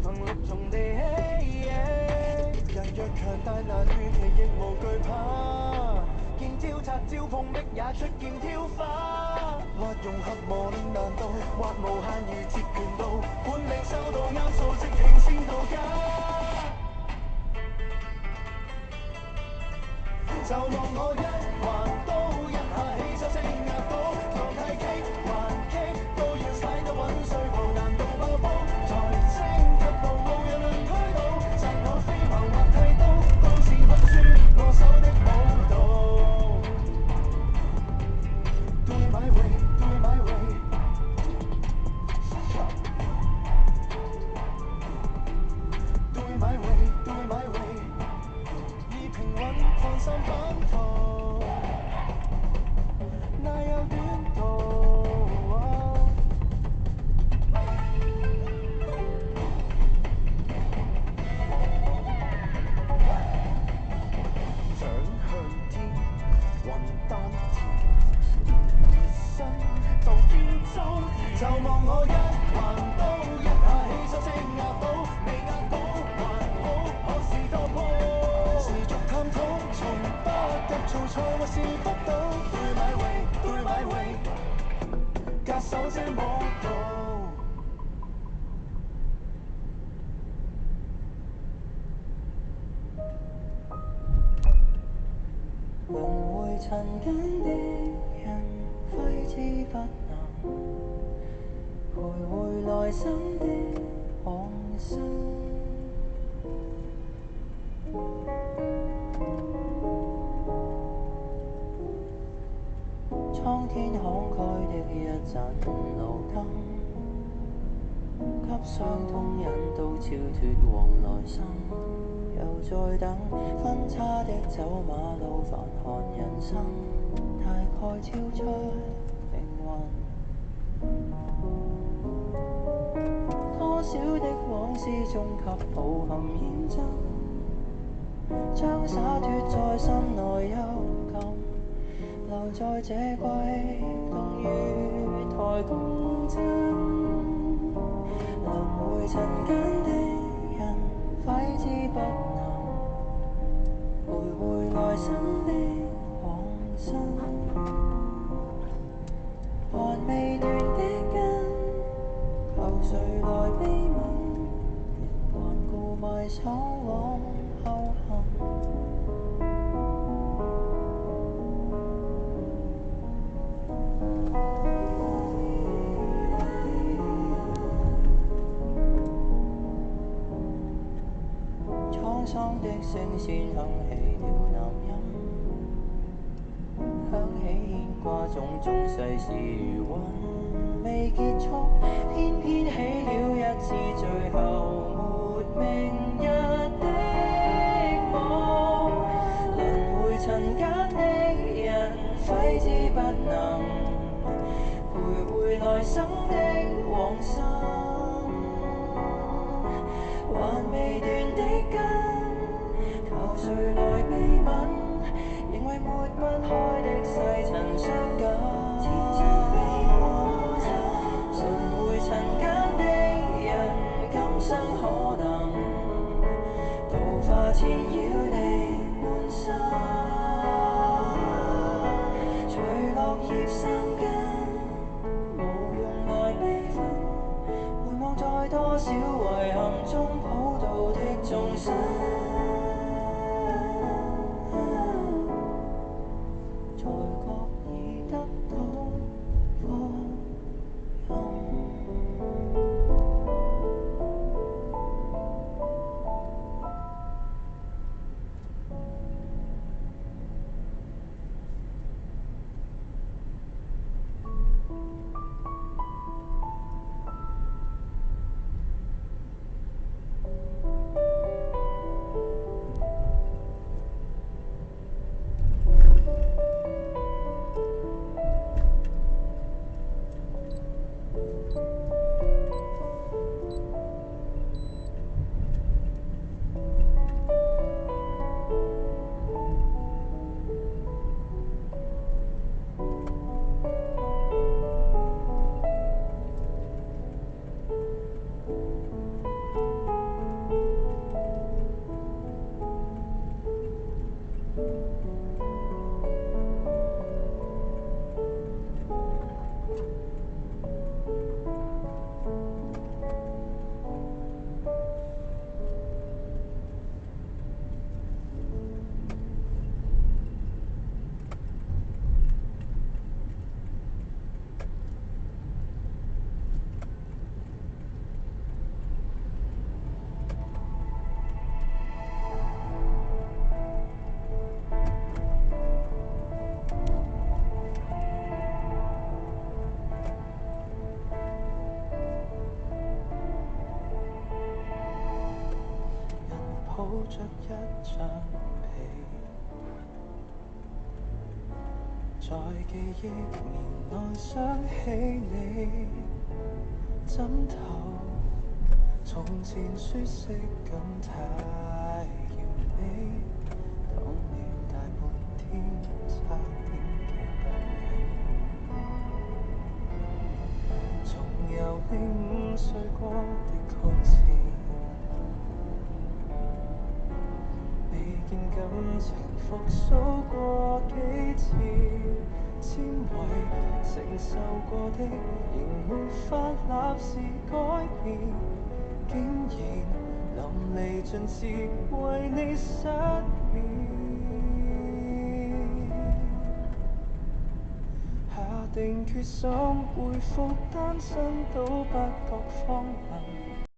憑力從地起。人若強大難預期，亦無懼怕。見招拆招碰壁，也出劍挑花。或融合磨練難度，或無限如截拳道。本命收到啱數，即興先到家。就望我一橫刀，一下起手升壓倒，狀態激還激，都要踩得穩，碎步難度爆煲，才升級到無人能推倒，實我飛矛或剃刀，都是不輸我手的舞蹈。Do it my way, do it my way. Do it my way, do it my way. 以平穩放心版圖，哪有短途？掌向天，雲丹田，連身到荊州，就望我一橫刀，一下起手升壓倒，未壓倒還好，可是多鋪。持續探討，從不急做錯或是不到。Do it my way, do it my way， 隔手這舞蹈。輪迴塵間的人，揮之不能，徘徊來生的往生。蒼天慷慨的一盞路燈，給傷痛引導超脫往來生。又在等分岔的走馬路，繁寒人生，大概超出靈魂。多少的往事中給抱憾驗真，將灑脫在心內幽禁，留在這季冬雨台共枕。輪迴塵間的人，揮之不能，徘徊來生的往生。還未斷的根，求誰來悲憫？還故埋首往後行。滄桑的聲線響起了男音，響起牽掛種種世事如雲未結束，偏偏起了一次最後沒明日的夢。輪迴塵間的人，揮之不能，徘徊來生的往生。還未斷的根，求誰來悲憫？仍為抹不開的細塵傷感。輪迴塵間的人，今生可能度化纏繞你滿身。隨落葉生根，無用來悲憤。回望在多少遺憾中普渡的眾生，才覺已得到放任。着一張被，在記憶棉內想起你，枕頭從前舒適感太完美，當你大半天差點記不起，重遊05歲過的曲線，未見感情復甦過幾次，纖維承受過的仍沒法立時改變，竟然淋漓盡致為你失眠，下定決心恢復單身都不覺荒謬，